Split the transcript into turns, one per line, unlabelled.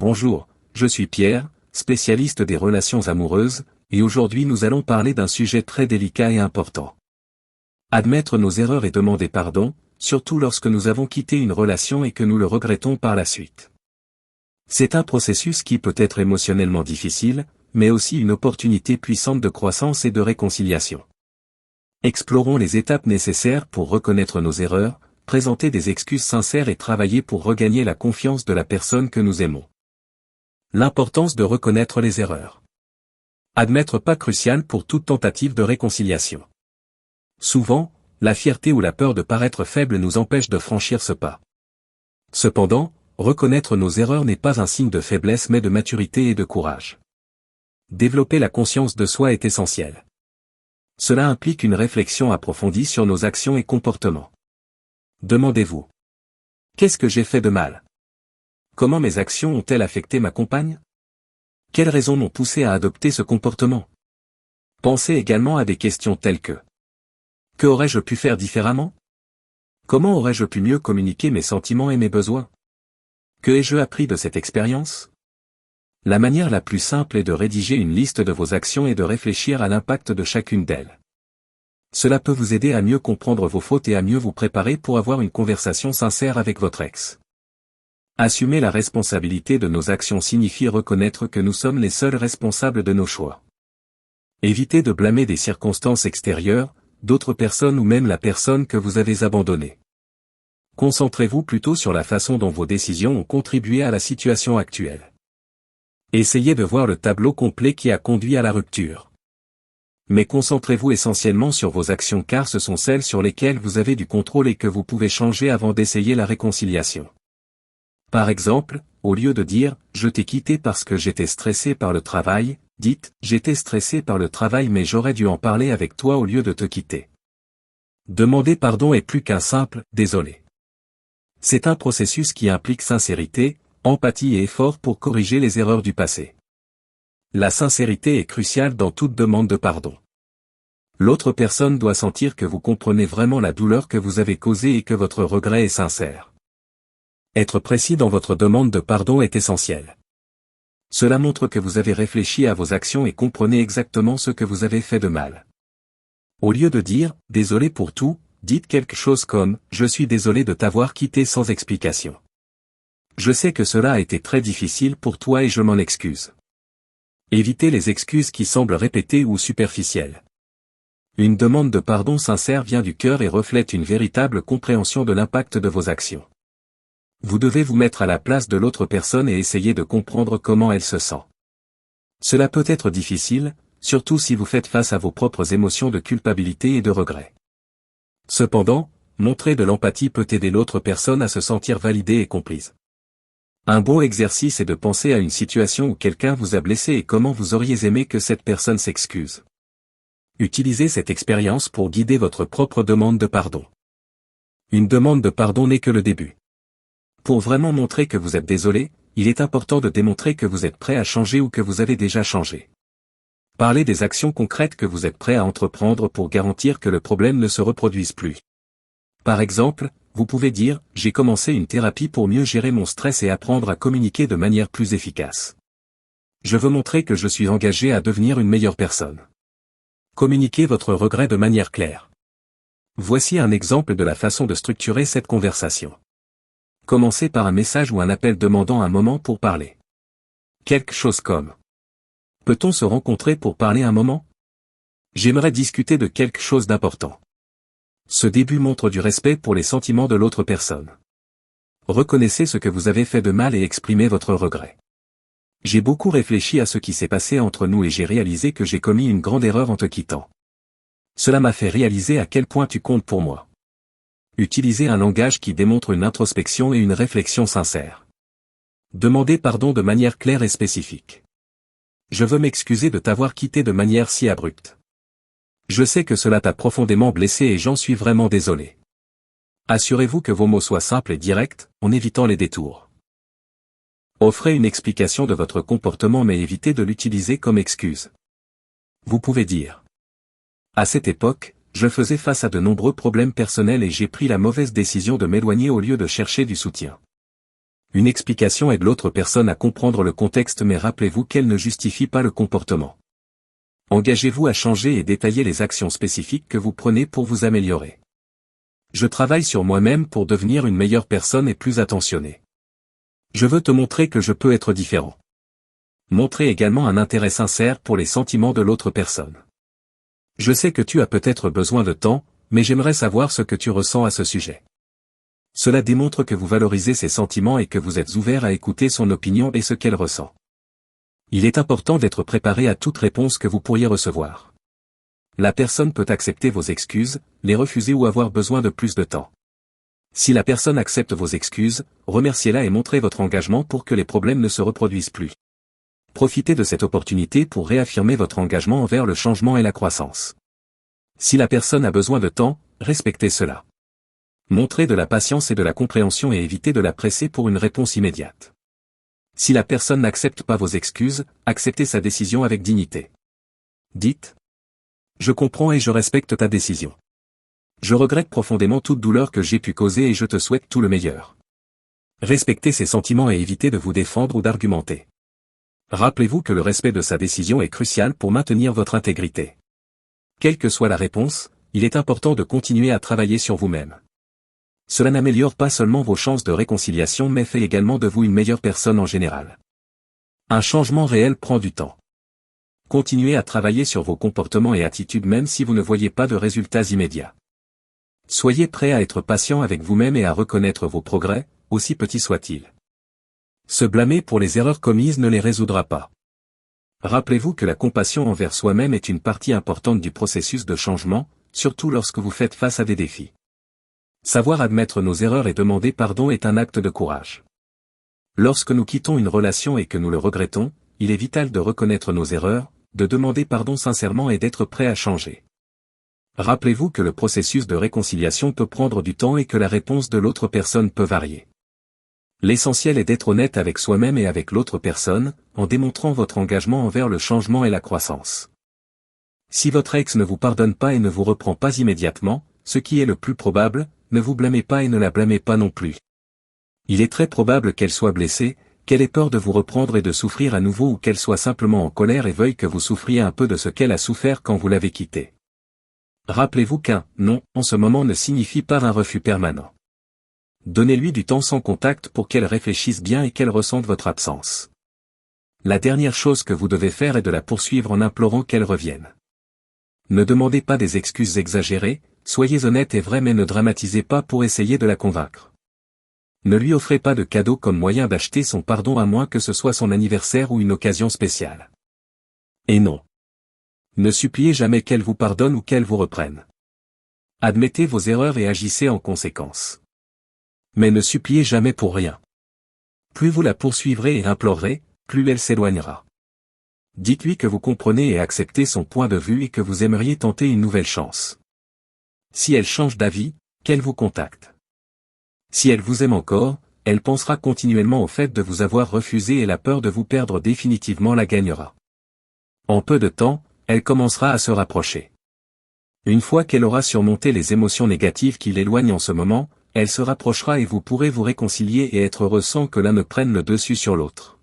Bonjour, je suis Pierre, spécialiste des relations amoureuses, et aujourd'hui nous allons parler d'un sujet très délicat et important. Admettre nos erreurs et demander pardon, surtout lorsque nous avons quitté une relation et que nous le regrettons par la suite. C'est un processus qui peut être émotionnellement difficile, mais aussi une opportunité puissante de croissance et de réconciliation. Explorons les étapes nécessaires pour reconnaître nos erreurs, présenter des excuses sincères et travailler pour regagner la confiance de la personne que nous aimons. L'importance de reconnaître les erreurs. Admettre pas crucial pour toute tentative de réconciliation. Souvent, la fierté ou la peur de paraître faible nous empêche de franchir ce pas. Cependant, reconnaître nos erreurs n'est pas un signe de faiblesse mais de maturité et de courage. Développer la conscience de soi est essentiel. Cela implique une réflexion approfondie sur nos actions et comportements. Demandez-vous. Qu'est-ce que j'ai fait de mal? Comment mes actions ont-elles affecté ma compagne? Quelles raisons m'ont poussé à adopter ce comportement? Pensez également à des questions telles que: que aurais-je pu faire différemment? Comment aurais-je pu mieux communiquer mes sentiments et mes besoins? Que ai-je appris de cette expérience? La manière la plus simple est de rédiger une liste de vos actions et de réfléchir à l'impact de chacune d'elles. Cela peut vous aider à mieux comprendre vos fautes et à mieux vous préparer pour avoir une conversation sincère avec votre ex. Assumer la responsabilité de nos actions signifie reconnaître que nous sommes les seuls responsables de nos choix. Évitez de blâmer des circonstances extérieures, d'autres personnes ou même la personne que vous avez abandonnée. Concentrez-vous plutôt sur la façon dont vos décisions ont contribué à la situation actuelle. Essayez de voir le tableau complet qui a conduit à la rupture. Mais concentrez-vous essentiellement sur vos actions car ce sont celles sur lesquelles vous avez du contrôle et que vous pouvez changer avant d'essayer la réconciliation. Par exemple, au lieu de dire « je t'ai quitté parce que j'étais stressé par le travail », dites « j'étais stressé par le travail mais j'aurais dû en parler avec toi au lieu de te quitter ». Demander pardon est plus qu'un simple « désolé ». C'est un processus qui implique sincérité, empathie et effort pour corriger les erreurs du passé. La sincérité est cruciale dans toute demande de pardon. L'autre personne doit sentir que vous comprenez vraiment la douleur que vous avez causée et que votre regret est sincère. Être précis dans votre demande de pardon est essentiel. Cela montre que vous avez réfléchi à vos actions et comprenez exactement ce que vous avez fait de mal. Au lieu de dire « désolé pour tout », dites quelque chose comme « je suis désolé de t'avoir quitté sans explication. Je sais que cela a été très difficile pour toi et je m'en excuse. » Évitez les excuses qui semblent répétées ou superficielles. Une demande de pardon sincère vient du cœur et reflète une véritable compréhension de l'impact de vos actions. Vous devez vous mettre à la place de l'autre personne et essayer de comprendre comment elle se sent. Cela peut être difficile, surtout si vous faites face à vos propres émotions de culpabilité et de regret. Cependant, montrer de l'empathie peut aider l'autre personne à se sentir validée et comprise. Un bon exercice est de penser à une situation où quelqu'un vous a blessé et comment vous auriez aimé que cette personne s'excuse. Utilisez cette expérience pour guider votre propre demande de pardon. Une demande de pardon n'est que le début. Pour vraiment montrer que vous êtes désolé, il est important de démontrer que vous êtes prêt à changer ou que vous avez déjà changé. Parlez des actions concrètes que vous êtes prêt à entreprendre pour garantir que le problème ne se reproduise plus. Par exemple, vous pouvez dire « j'ai commencé une thérapie pour mieux gérer mon stress et apprendre à communiquer de manière plus efficace. Je veux montrer que je suis engagé à devenir une meilleure personne. » Communiquez votre regret de manière claire. Voici un exemple de la façon de structurer cette conversation. Commencez par un message ou un appel demandant un moment pour parler. Quelque chose comme: peut-on se rencontrer pour parler un moment? J'aimerais discuter de quelque chose d'important. Ce début montre du respect pour les sentiments de l'autre personne. Reconnaissez ce que vous avez fait de mal et exprimez votre regret. J'ai beaucoup réfléchi à ce qui s'est passé entre nous et j'ai réalisé que j'ai commis une grande erreur en te quittant. Cela m'a fait réaliser à quel point tu comptes pour moi. Utilisez un langage qui démontre une introspection et une réflexion sincère. Demandez pardon de manière claire et spécifique. Je veux m'excuser de t'avoir quitté de manière si abrupte. Je sais que cela t'a profondément blessé et j'en suis vraiment désolé. Assurez-vous que vos mots soient simples et directs, en évitant les détours. Offrez une explication de votre comportement mais évitez de l'utiliser comme excuse. Vous pouvez dire: à cette époque, je faisais face à de nombreux problèmes personnels et j'ai pris la mauvaise décision de m'éloigner au lieu de chercher du soutien. Une explication aide l'autre personne à comprendre le contexte, mais rappelez-vous qu'elle ne justifie pas le comportement. Engagez-vous à changer et détaillez les actions spécifiques que vous prenez pour vous améliorer. Je travaille sur moi-même pour devenir une meilleure personne et plus attentionnée. Je veux te montrer que je peux être différent. Montrez également un intérêt sincère pour les sentiments de l'autre personne. Je sais que tu as peut-être besoin de temps, mais j'aimerais savoir ce que tu ressens à ce sujet. Cela démontre que vous valorisez ses sentiments et que vous êtes ouvert à écouter son opinion et ce qu'elle ressent. Il est important d'être préparé à toute réponse que vous pourriez recevoir. La personne peut accepter vos excuses, les refuser ou avoir besoin de plus de temps. Si la personne accepte vos excuses, remerciez-la et montrez votre engagement pour que les problèmes ne se reproduisent plus. Profitez de cette opportunité pour réaffirmer votre engagement envers le changement et la croissance. Si la personne a besoin de temps, respectez cela. Montrez de la patience et de la compréhension et évitez de la presser pour une réponse immédiate. Si la personne n'accepte pas vos excuses, acceptez sa décision avec dignité. Dites : je comprends et je respecte ta décision. Je regrette profondément toute douleur que j'ai pu causer et je te souhaite tout le meilleur. Respectez ses sentiments et évitez de vous défendre ou d'argumenter. Rappelez-vous que le respect de sa décision est crucial pour maintenir votre intégrité. Quelle que soit la réponse, il est important de continuer à travailler sur vous-même. Cela n'améliore pas seulement vos chances de réconciliation mais fait également de vous une meilleure personne en général. Un changement réel prend du temps. Continuez à travailler sur vos comportements et attitudes même si vous ne voyez pas de résultats immédiats. Soyez prêt à être patient avec vous-même et à reconnaître vos progrès, aussi petits soient-ils. Se blâmer pour les erreurs commises ne les résoudra pas. Rappelez-vous que la compassion envers soi-même est une partie importante du processus de changement, surtout lorsque vous faites face à des défis. Savoir admettre nos erreurs et demander pardon est un acte de courage. Lorsque nous quittons une relation et que nous le regrettons, il est vital de reconnaître nos erreurs, de demander pardon sincèrement et d'être prêt à changer. Rappelez-vous que le processus de réconciliation peut prendre du temps et que la réponse de l'autre personne peut varier. L'essentiel est d'être honnête avec soi-même et avec l'autre personne, en démontrant votre engagement envers le changement et la croissance. Si votre ex ne vous pardonne pas et ne vous reprend pas immédiatement, ce qui est le plus probable, ne vous blâmez pas et ne la blâmez pas non plus. Il est très probable qu'elle soit blessée, qu'elle ait peur de vous reprendre et de souffrir à nouveau ou qu'elle soit simplement en colère et veuille que vous souffriez un peu de ce qu'elle a souffert quand vous l'avez quittée. Rappelez-vous qu'un « non » en ce moment ne signifie pas un refus permanent. Donnez-lui du temps sans contact pour qu'elle réfléchisse bien et qu'elle ressente votre absence. La dernière chose que vous devez faire est de la poursuivre en implorant qu'elle revienne. Ne demandez pas des excuses exagérées, soyez honnête et vrai mais ne dramatisez pas pour essayer de la convaincre. Ne lui offrez pas de cadeau comme moyen d'acheter son pardon à moins que ce soit son anniversaire ou une occasion spéciale. Et non. Ne suppliez jamais qu'elle vous pardonne ou qu'elle vous reprenne. Admettez vos erreurs et agissez en conséquence. Mais ne suppliez jamais pour rien. Plus vous la poursuivrez et implorerez, plus elle s'éloignera. Dites-lui que vous comprenez et acceptez son point de vue et que vous aimeriez tenter une nouvelle chance. Si elle change d'avis, qu'elle vous contacte. Si elle vous aime encore, elle pensera continuellement au fait de vous avoir refusé et la peur de vous perdre définitivement la gagnera. En peu de temps, elle commencera à se rapprocher. Une fois qu'elle aura surmonté les émotions négatives qui l'éloignent en ce moment, elle se rapprochera et vous pourrez vous réconcilier et être heureux sans que l'un ne prenne le dessus sur l'autre.